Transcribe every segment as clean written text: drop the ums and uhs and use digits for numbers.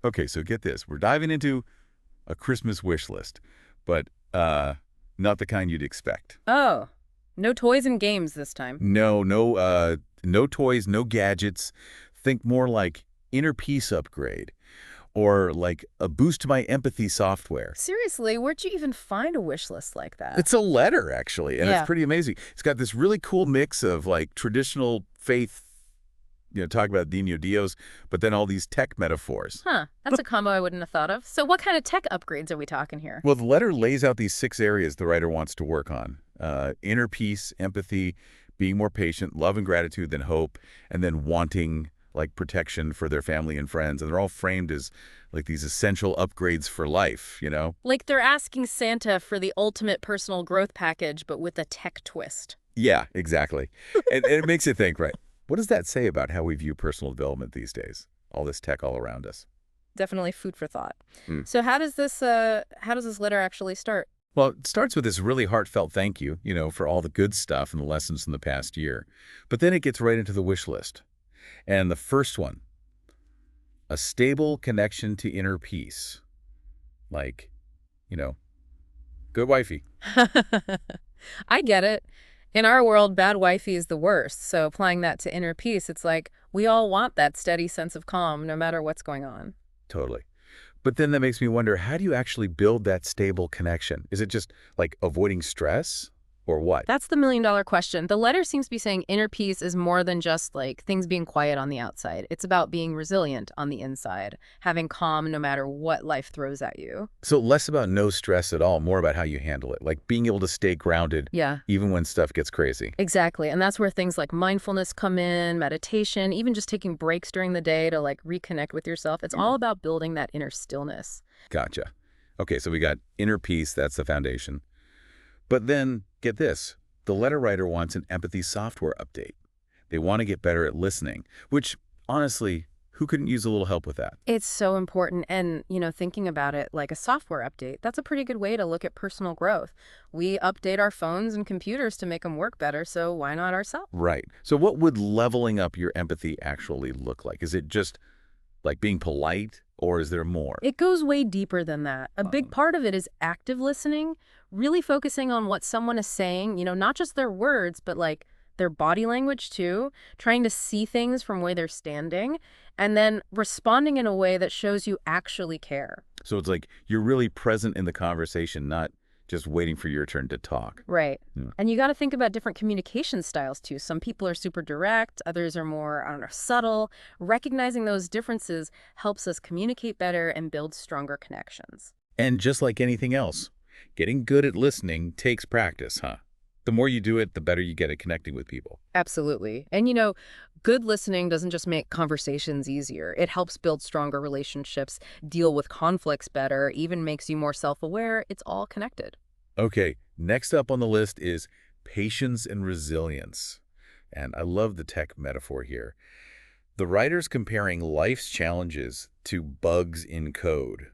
Okay, so get this. We're diving into a Christmas wish list, but not the kind you'd expect. Oh, no toys and games this time. No toys, no gadgets. Think more like inner peace upgrade or like a boost to my empathy software. Seriously, where'd you even find a wish list like that? It's a letter, actually, and it's Yeah. pretty amazing. It's got this really cool mix of like traditional faith, talk about Dino Dios, but then all these tech metaphors. Huh, that's a combo I wouldn't have thought of. So what kind of tech upgrades are we talking here? Well, the letter lays out these 6 areas the writer wants to work on. Inner peace, empathy, being more patient, love and gratitude, then hope, and then wanting like protection for their family and friends. And they're all framed as like these essential upgrades for life. Like they're asking Santa for the ultimate personal growth package, but with a tech twist. Yeah, exactly. And it makes you think, right? What does that say about how we view personal development these days? All this tech all around us. Definitely food for thought. Hmm. So how does this letter actually start? Well, it starts with this really heartfelt thank you, for all the good stuff and the lessons from the past year. But then it gets right into the wish list. And the first one, a stable connection to inner peace. Like, you know, good wifey. I get it. In our world, bad wifey is the worst. So applying that to inner peace, it's like we all want that steady sense of calm no matter what's going on. Totally. But then that makes me wonder, how do you actually build that stable connection? Is it just like avoiding stress or what? That's the million-dollar question. The letter seems to be saying inner peace is more than just like things being quiet on the outside. It's about being resilient on the inside, having calm no matter what life throws at you. So less about no stress at all, more about how you handle it, like being able to stay grounded Yeah, even when stuff gets crazy. exactly. And that's where things like mindfulness come in, meditation, even just taking breaks during the day to like reconnect with yourself. It's all about building that inner stillness. Gotcha. Okay, so we got inner peace, that's the foundation. But then, get this, the letter writer wants an empathy software update. They want to get better at listening, which, honestly, who couldn't use a little help with that? It's so important. And, thinking about it like a software update, that's a pretty good way to look at personal growth. We update our phones and computers to make them work better, so why not ourselves? Right. So what would leveling up your empathy actually look like? Is it just like being polite, or is there more? It goes way deeper than that. A big part of it is active listening, really focusing on what someone is saying, not just their words, but like their body language too, trying to see things from where they're standing, and then responding in a way that shows you actually care. So it's like you're really present in the conversation, not just waiting for your turn to talk. Right. Yeah. And you got to think about different communication styles too. Some people are super direct, others are more, I don't know, subtle. Recognizing those differences helps us communicate better and build stronger connections. And just like anything else, getting good at listening takes practice, huh? The more you do it, the better you get at connecting with people. Absolutely. And good listening doesn't just make conversations easier. It helps build stronger relationships, deal with conflicts better, even makes you more self-aware. It's all connected. Okay, next up on the list is patience and resilience. And I love the tech metaphor here. The writer's comparing life's challenges to bugs in code.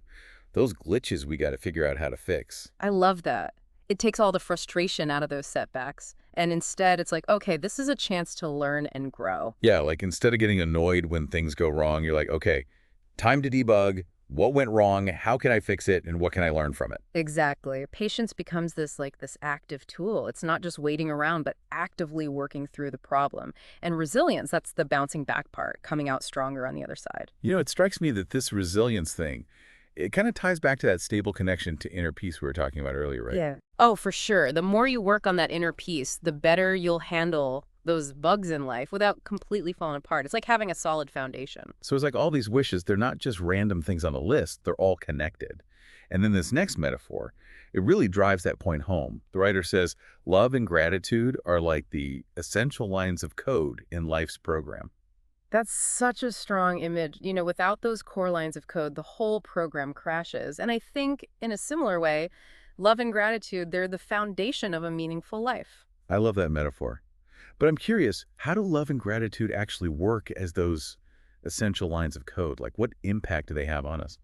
Those glitches we got to figure out how to fix. I love that. It takes all the frustration out of those setbacks. And instead, it's like, okay, this is a chance to learn and grow. Yeah, like instead of getting annoyed when things go wrong, you're like, okay, time to debug. What went wrong? How can I fix it? And what can I learn from it? Exactly. Patience becomes this active tool. It's not just waiting around, but actively working through the problem. And resilience, that's the bouncing back part, coming out stronger on the other side. It strikes me that this resilience thing, it kind of ties back to that stable connection to inner peace we were talking about earlier, right? Yeah. Oh, for sure. The more you work on that inner peace, the better you'll handle those bugs in life without completely falling apart. It's like having a solid foundation. So it's like all these wishes, they're not just random things on a list, they're all connected. And then this next metaphor, it really drives that point home. The writer says, love and gratitude are like the essential lines of code in life's program. That's such a strong image. Without those core lines of code, the whole program crashes. And I think in a similar way, love and gratitude, they're the foundation of a meaningful life. I love that metaphor. But I'm curious, how do love and gratitude actually work as those essential lines of code? Like what impact do they have on us?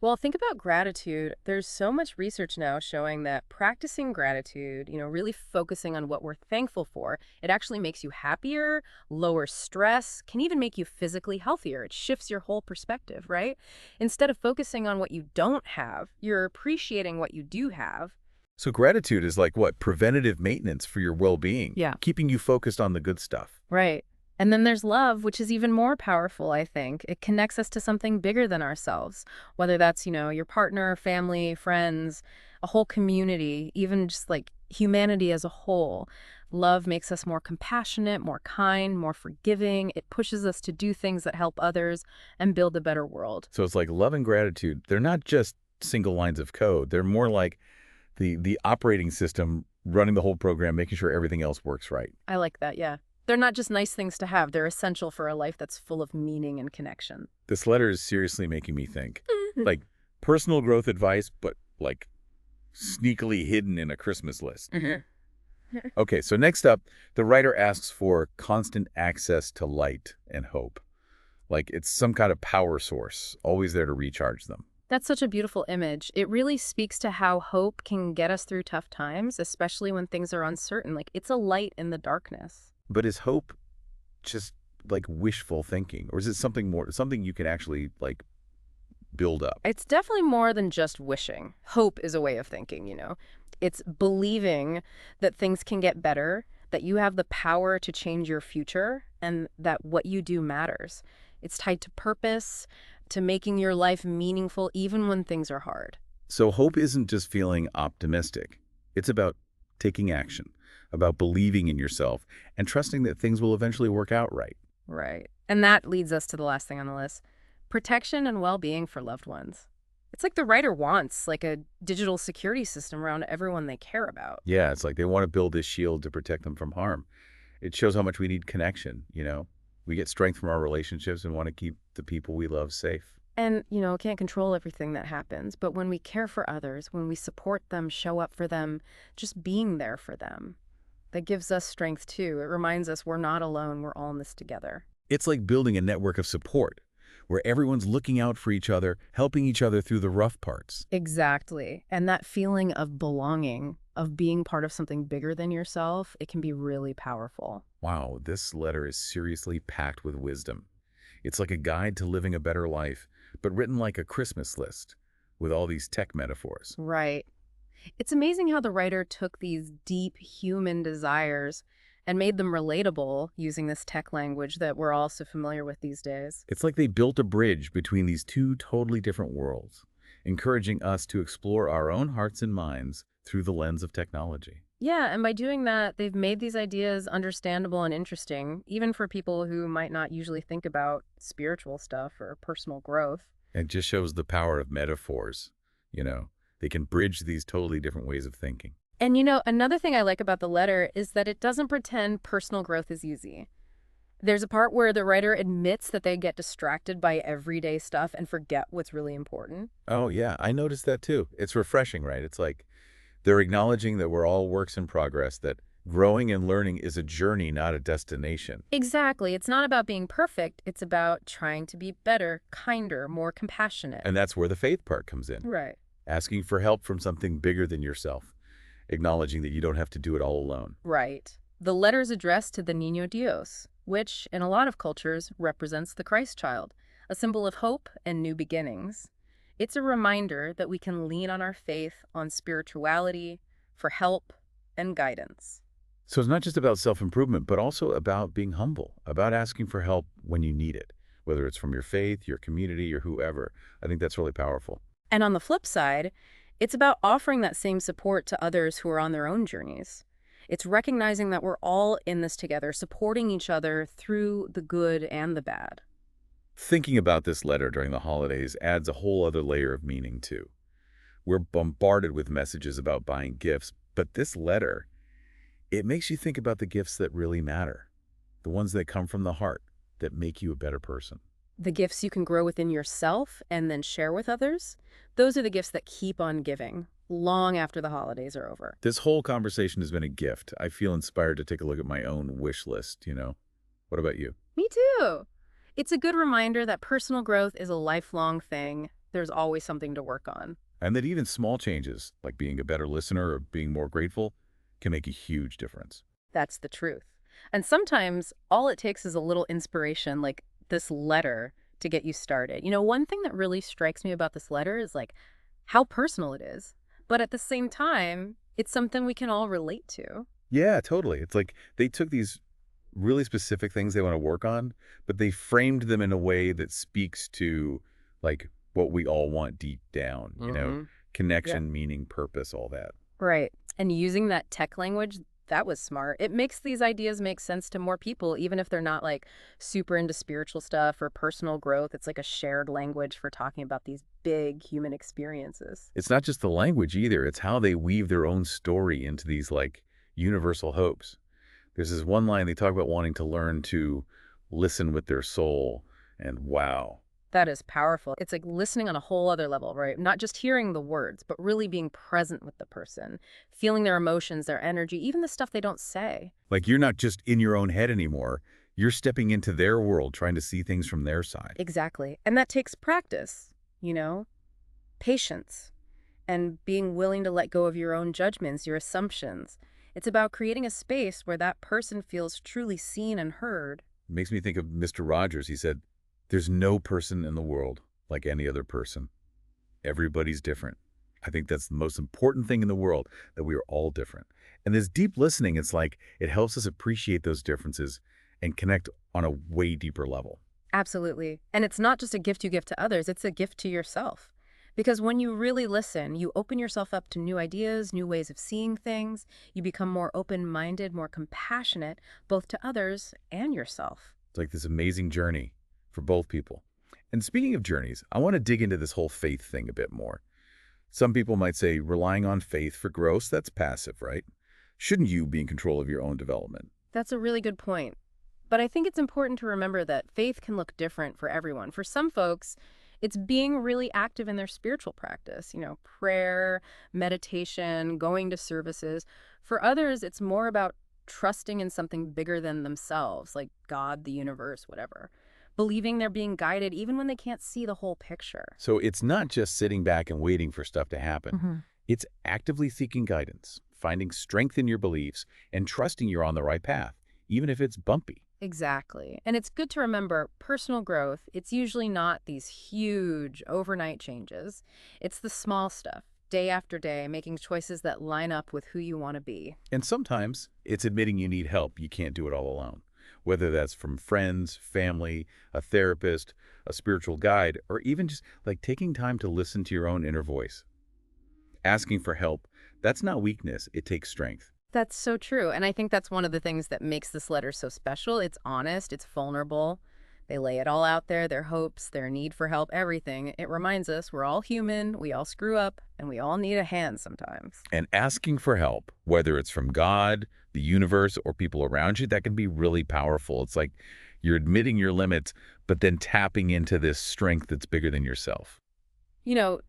Well, think about gratitude. There's so much research now showing that practicing gratitude, really focusing on what we're thankful for, it actually makes you happier, lower stress, can even make you physically healthier. It shifts your whole perspective, right? Instead of focusing on what you don't have, you're appreciating what you do have. So gratitude is like what? Preventative maintenance for your well-being, Yeah. keeping you focused on the good stuff. Right. And then there's love, which is even more powerful, I think. It connects us to something bigger than ourselves, whether that's, your partner, family, friends, a whole community, even just like humanity as a whole. Love makes us more compassionate, more kind, more forgiving. It pushes us to do things that help others and build a better world. So it's like love and gratitude. They're not just single lines of code. They're more like the operating system running the whole program, making sure everything else works right. I like that, yeah. They're not just nice things to have, they're essential for a life that's full of meaning and connection. This letter is seriously making me think. Like personal growth advice, but like sneakily hidden in a Christmas list. Okay, so next up, the writer asks for constant access to light and hope. Like it's some kind of power source, always there to recharge them. That's such a beautiful image. It really speaks to how hope can get us through tough times, especially when things are uncertain. Like it's a light in the darkness. But is hope just like wishful thinking? Or is it something more, something you can actually like build up? It's definitely more than just wishing. Hope is a way of thinking. It's believing that things can get better, that you have the power to change your future, and that what you do matters. It's tied to purpose, to making your life meaningful even when things are hard. So hope isn't just feeling optimistic. It's about taking action, about believing in yourself, and trusting that things will eventually work out right. Right. And that leads us to the last thing on the list. Protection and well-being for loved ones. It's like the writer wants, like a digital security system around everyone they care about. Yeah, it's like they want to build this shield to protect them from harm. It shows how much we need connection, you know? We get strength from our relationships and want to keep the people we love safe. And, can't control everything that happens, but when we care for others, when we support them, show up for them, just being there for them, that gives us strength too. It reminds us we're not alone, we're all in this together. It's like building a network of support where everyone's looking out for each other, helping each other through the rough parts. Exactly. And that feeling of belonging, of being part of something bigger than yourself, it can be really powerful. Wow, this letter is seriously packed with wisdom. It's like a guide to living a better life, but written like a Christmas list with all these tech metaphors. Right. It's amazing how the writer took these deep human desires and made them relatable using this tech language that we're all so familiar with these days. It's like they built a bridge between these two totally different worlds, encouraging us to explore our own hearts and minds through the lens of technology. Yeah, and by doing that, they've made these ideas understandable and interesting, even for people who might not usually think about spiritual stuff or personal growth. It just shows the power of metaphors. You know, they can bridge these totally different ways of thinking. And another thing I like about the letter is that it doesn't pretend personal growth is easy. There's a part where the writer admits that they get distracted by everyday stuff and forget what's really important. Oh, yeah, I noticed that too. It's refreshing, right? It's like they're acknowledging that we're all works in progress, that growing and learning is a journey, not a destination. Exactly. It's not about being perfect. It's about trying to be better, kinder, more compassionate. And that's where the faith part comes in. Right. Asking for help from something bigger than yourself, acknowledging that you don't have to do it all alone. Right. The letter's addressed to the Niño Dios, which, in a lot of cultures, represents the Christ child, a symbol of hope and new beginnings. It's a reminder that we can lean on our faith, on spirituality, for help and guidance. So it's not just about self-improvement, but also about being humble, about asking for help when you need it, whether it's from your faith, your community, or whoever. I think that's really powerful. And on the flip side, it's about offering that same support to others who are on their own journeys. It's recognizing that we're all in this together, supporting each other through the good and the bad. Thinking about this letter during the holidays adds a whole other layer of meaning, too. We're bombarded with messages about buying gifts, but this letter, it makes you think about the gifts that really matter, the ones that come from the heart, that make you a better person. The gifts you can grow within yourself and then share with others, those are the gifts that keep on giving, long after the holidays are over. This whole conversation has been a gift. I feel inspired to take a look at my own wish list, you know? What about you? Me too. It's a good reminder that personal growth is a lifelong thing, There's always something to work on. And that even small changes, like being a better listener or being more grateful, can make a huge difference. That's the truth. And sometimes all it takes is a little inspiration, like this letter, to get you started. One thing that really strikes me about this letter is like how personal it is. But at the same time, it's something we can all relate to. Yeah, totally. It's like they took these really specific things they want to work on, but they framed them in a way that speaks to like what we all want deep down, Yeah. connection, meaning, purpose, all that. Right. And using that tech language, that was smart. It makes these ideas make sense to more people, even if they're not like super into spiritual stuff or personal growth. It's like a shared language for talking about these big human experiences. It's not just the language either. It's how they weave their own story into these like universal hopes. There's this one line they talk about wanting to learn to listen with their soul. And wow. That is powerful. It's like listening on a whole other level, right? Not just hearing the words, but really being present with the person, feeling their emotions, their energy, even the stuff they don't say. Like you're not just in your own head anymore. You're stepping into their world, trying to see things from their side. Exactly. And that takes practice, you know, patience, and being willing to let go of your own judgments, your assumptions. It's about creating a space where that person feels truly seen and heard. It makes me think of Mr. Rogers. He said, there's no person in the world like any other person. Everybody's different. I think that's the most important thing in the world, that we are all different. And this deep listening, it's like it helps us appreciate those differences and connect on a way deeper level. Absolutely. And it's not just a gift you give to others, it's a gift to yourself. Because when you really listen, you open yourself up to new ideas, new ways of seeing things. You become more open-minded, more compassionate, both to others and yourself. It's like this amazing journey for both people. And speaking of journeys, I want to dig into this whole faith thing a bit more. Some people might say relying on faith for growth, that's passive, right? Shouldn't you be in control of your own development? That's a really good point. But I think it's important to remember that faith can look different for everyone. For some folks, it's being really active in their spiritual practice, prayer, meditation, going to services. For others, it's more about trusting in something bigger than themselves, like God, the universe, whatever. Believing they're being guided even when they can't see the whole picture. So it's not just sitting back and waiting for stuff to happen. Mhm. It's actively seeking guidance, finding strength in your beliefs, and trusting you're on the right path, even if it's bumpy. Exactly. And it's good to remember personal growth, it's usually not these huge overnight changes. It's the small stuff, day after day, making choices that line up with who you want to be. And sometimes it's admitting you need help. You can't do it all alone. Whether that's from friends, family, a therapist, a spiritual guide, or even just like taking time to listen to your own inner voice. Asking for help, that's not weakness, it takes strength. That's so true. And I think that's one of the things that makes this letter so special. It's honest, it's vulnerable. They lay it all out there, their hopes, their need for help, everything. It reminds us we're all human, we all screw up, and we all need a hand sometimes. And asking for help, whether it's from God, the universe, or people around you, that can be really powerful. It's like you're admitting your limits, but then tapping into this strength that's bigger than yourself.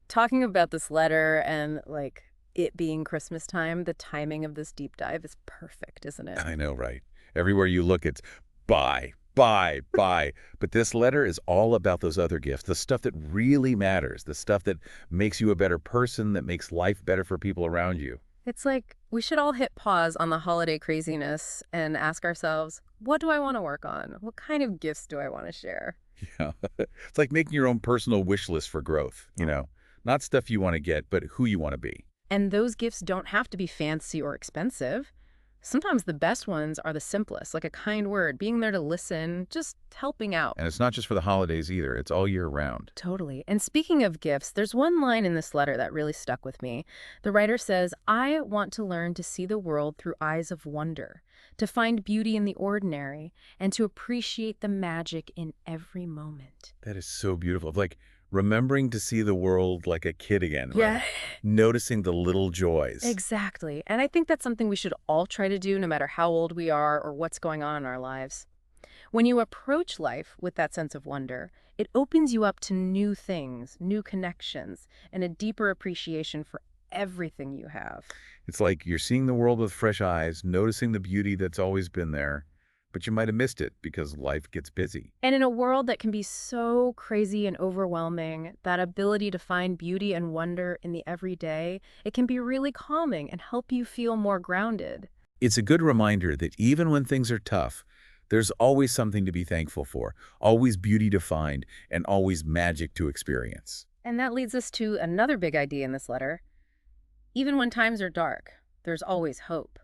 Talking about this letter and like it being Christmas time, the timing of this deep dive is perfect, isn't it? I know, right? Everywhere you look, it's buy, buy, buy. But this letter is all about those other gifts, the stuff that really matters, the stuff that makes you a better person, that makes life better for people around you. It's like we should all hit pause on the holiday craziness and ask ourselves, what do I want to work on? What kind of gifts do I want to share? Yeah. It's like making your own personal wish list for growth. Not stuff you want to get, but who you want to be. And those gifts don't have to be fancy or expensive. Sometimes the best ones are the simplest, like a kind word, being there to listen, just helping out. And it's not just for the holidays either. It's all year round. Totally. And speaking of gifts, there's one line in this letter that really stuck with me. The writer says, I want to learn to see the world through eyes of wonder, to find beauty in the ordinary, and to appreciate the magic in every moment. That is so beautiful. Like remembering to see the world like a kid again, right? Yeah. Noticing the little joys. Exactly. And I think that's something we should all try to do no matter how old we are or what's going on in our lives. When you approach life with that sense of wonder, it opens you up to new things, new connections, and a deeper appreciation for everything you have. It's like you're seeing the world with fresh eyes, noticing the beauty that's always been there, but you might have missed it because life gets busy. And in a world that can be so crazy and overwhelming, that ability to find beauty and wonder in the everyday, it can be really calming and help you feel more grounded. It's a good reminder that even when things are tough, there's always something to be thankful for, always beauty to find, and always magic to experience. And that leads us to another big idea in this letter. Even when times are dark, there's always hope.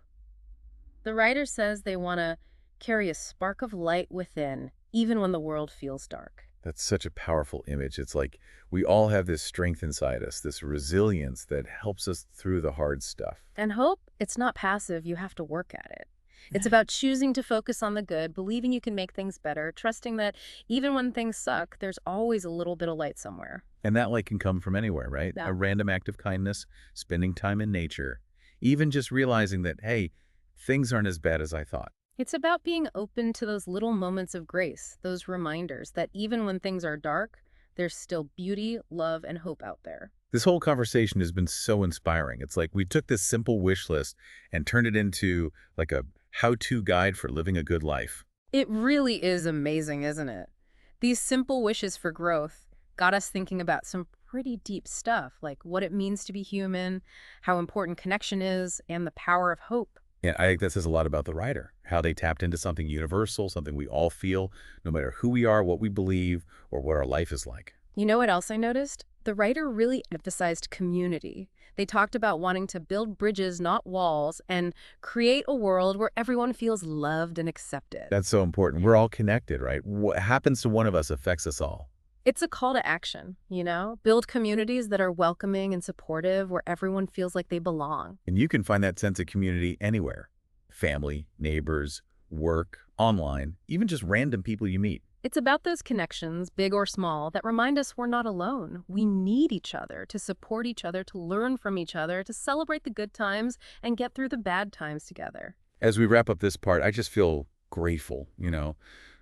The writer says they want to carry a spark of light within, even when the world feels dark. That's such a powerful image. It's like we all have this strength inside us, this resilience that helps us through the hard stuff. And hope, it's not passive, you have to work at it. It's about choosing to focus on the good, believing you can make things better, trusting that even when things suck, there's always a little bit of light somewhere. And that light can come from anywhere, right? Yeah. A random act of kindness, spending time in nature, even just realizing that, hey, things aren't as bad as I thought. It's about being open to those little moments of grace, those reminders that even when things are dark, there's still beauty, love, and hope out there. This whole conversation has been so inspiring. It's like we took this simple wish list and turned it into like a how-to guide for living a good life. It really is amazing, isn't it? These simple wishes for growth got us thinking about some pretty deep stuff, like what it means to be human, how important connection is, and the power of hope. And I think that says a lot about the writer, how they tapped into something universal, something we all feel, no matter who we are, what we believe, or what our life is like. You know what else I noticed? The writer really emphasized community. They talked about wanting to build bridges, not walls, and create a world where everyone feels loved and accepted. That's so important. We're all connected, right? What happens to one of us affects us all. It's a call to action, you know? Build communities that are welcoming and supportive, where everyone feels like they belong. And you can find that sense of community anywhere. Family, neighbors, work, online, even just random people you meet. It's about those connections, big or small, that remind us we're not alone. We need each other to support each other, to learn from each other, to celebrate the good times and get through the bad times together. As we wrap up this part, I just feel grateful,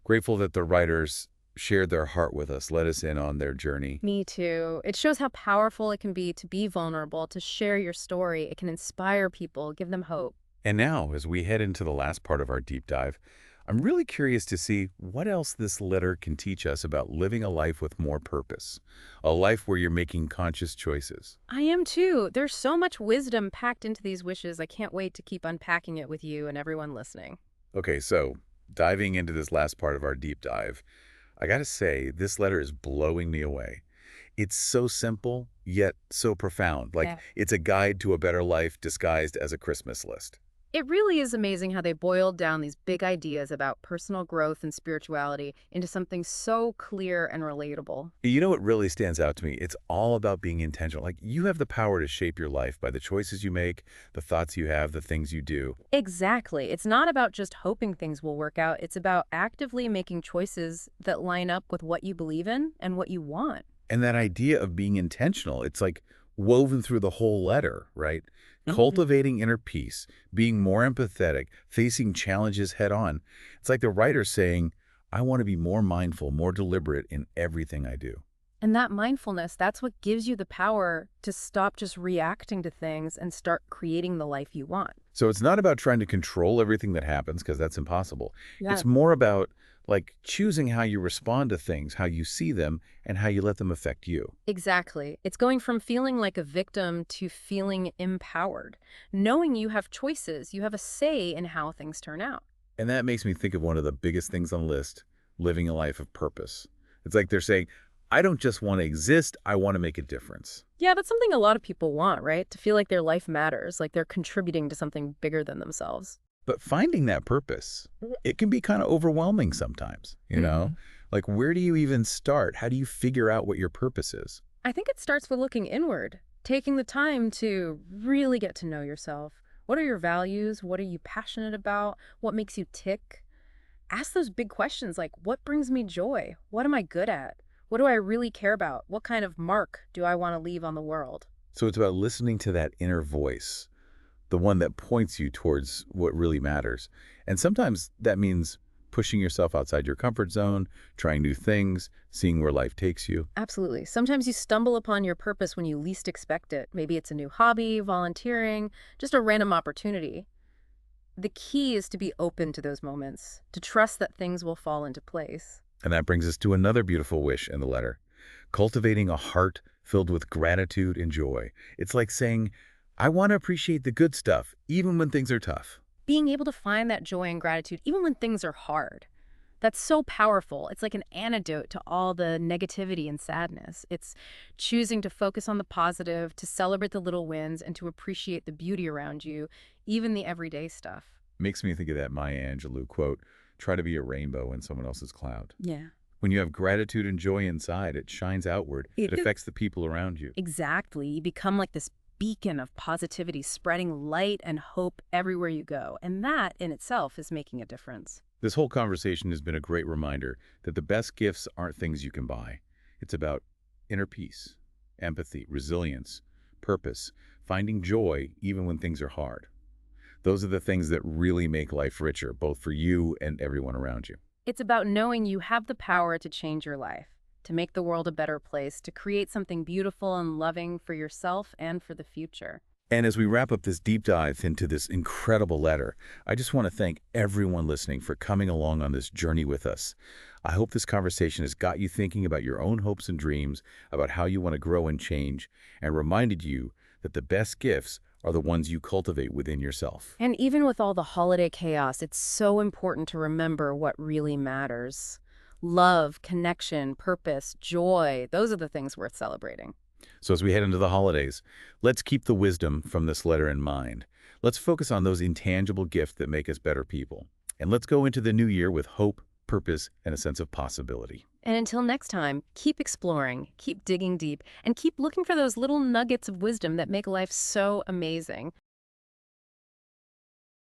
grateful that the writers shared their heart with us, let us in on their journey. Me too. It shows how powerful it can be vulnerable, to share your story. It can inspire people, give them hope. And now, as we head into the last part of our deep dive, I'm really curious to see what else this letter can teach us about living a life with more purpose, a life where you're making conscious choices. I am too. There's so much wisdom packed into these wishes. I can't wait to keep unpacking it with you and everyone listening. Okay, so diving into this last part of our deep dive, I gotta say, this letter is blowing me away. It's so simple, yet so profound. Like, Yeah. it's a guide to a better life disguised as a Christmas list. It really is amazing how they boiled down these big ideas about personal growth and spirituality into something so clear and relatable. You know what really stands out to me? It's all about being intentional. Like, you have the power to shape your life by the choices you make, the thoughts you have, the things you do. Exactly. It's not about just hoping things will work out. It's about actively making choices that line up with what you believe in and what you want. And that idea of being intentional, it's like woven through the whole letter, right? Mhm. Cultivating inner peace, being more empathetic, facing challenges head on. It's like the writer saying, I want to be more mindful, more deliberate in everything I do. And that mindfulness, that's what gives you the power to stop just reacting to things and start creating the life you want. So it's not about trying to control everything that happens, because that's impossible. Yeah. It's more about like choosing how you respond to things, how you see them, and how you let them affect you. Exactly. It's going from feeling like a victim to feeling empowered, knowing you have choices, you have a say in how things turn out. And that makes me think of one of the biggest things on the list, living a life of purpose. It's like they're saying, I don't just want to exist, I want to make a difference. Yeah, that's something a lot of people want, right? To feel like their life matters, like they're contributing to something bigger than themselves. But finding that purpose, it can be kind of overwhelming sometimes, Like, where do you even start? How do you figure out what your purpose is? I think it starts with looking inward, taking the time to really get to know yourself. What are your values? What are you passionate about? What makes you tick? Ask those big questions like, what brings me joy? What am I good at? What do I really care about? What kind of mark do I want to leave on the world? So it's about listening to that inner voice, the one that points you towards what really matters. And sometimes that means pushing yourself outside your comfort zone, trying new things, seeing where life takes you. Absolutely. Sometimes you stumble upon your purpose when you least expect it. Maybe it's a new hobby, volunteering, just a random opportunity. The key is to be open to those moments, to trust that things will fall into place. And that brings us to another beautiful wish in the letter. Cultivating a heart filled with gratitude and joy. It's like saying, I want to appreciate the good stuff, even when things are tough. Being able to find that joy and gratitude even when things are hard. That's so powerful. It's like an antidote to all the negativity and sadness. It's choosing to focus on the positive, to celebrate the little wins, and to appreciate the beauty around you, even the everyday stuff. Makes me think of that Maya Angelou quote, try to be a rainbow in someone else's cloud. Yeah. When you have gratitude and joy inside, it shines outward. It It affects the people around you. Exactly. You become like this beacon of positivity, spreading light and hope everywhere you go. And that in itself is making a difference. This whole conversation has been a great reminder that the best gifts aren't things you can buy. It's about inner peace, empathy, resilience, purpose, finding joy even when things are hard. Those are the things that really make life richer, both for you and everyone around you. It's about knowing you have the power to change your life, to make the world a better place, to create something beautiful and loving for yourself and for the future. And as we wrap up this deep dive into this incredible letter, I just want to thank everyone listening for coming along on this journey with us. I hope this conversation has got you thinking about your own hopes and dreams, about how you want to grow and change, and reminded you that the best gifts are the ones you cultivate within yourself. And even with all the holiday chaos, it's so important to remember what really matters. Love, connection, purpose, joy, those are the things worth celebrating. So as we head into the holidays, let's keep the wisdom from this letter in mind. Let's focus on those intangible gifts that make us better people. And let's go into the new year with hope, purpose, and a sense of possibility. And until next time, keep exploring, keep digging deep, and keep looking for those little nuggets of wisdom that make life so amazing.